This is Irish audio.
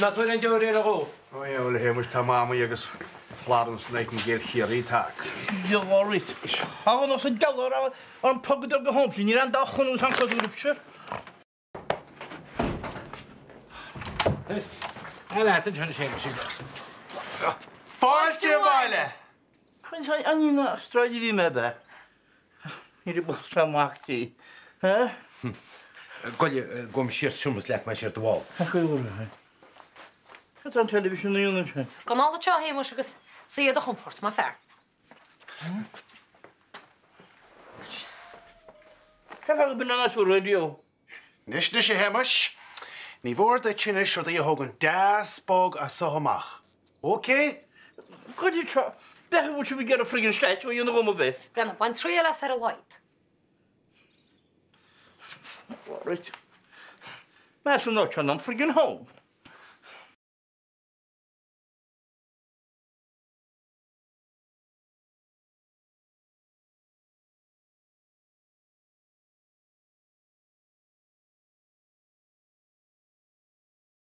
Na tú an deir a go. O ie, wel he mwys ta mam i agos Florence Nightingale chiari tac. Diolch. Agon os yn galor o'n pogod o'r gahomsi, ni'n rhan dach hwnnw san cos grwpsio. Ala, ti'n siarad sy'n sy'n. Fáilte bhaile! An i'n straid I ddim ebe. Ni'n bod sa'n wachti. Gwylio, gwm siar siwmys lech mae siar dy wal. Ac o'i wrth. Ydy'n television ni yng Nghymru. Gan all y tio hei mwys agos sydd o chwmffort, mae fair. Cael gael byna na sŵr radio. Nis y hemas, ni fwrdd y chinis o'r ddau hogan das bog a sohomach. OK? Gwyd I tro. Beth yw'n ti'n gyda friggin stretch o y'n gwm o beth? Brenna, ba'n trwy alas ar y loed. Reit. Mae'n swn o chan am friggin home.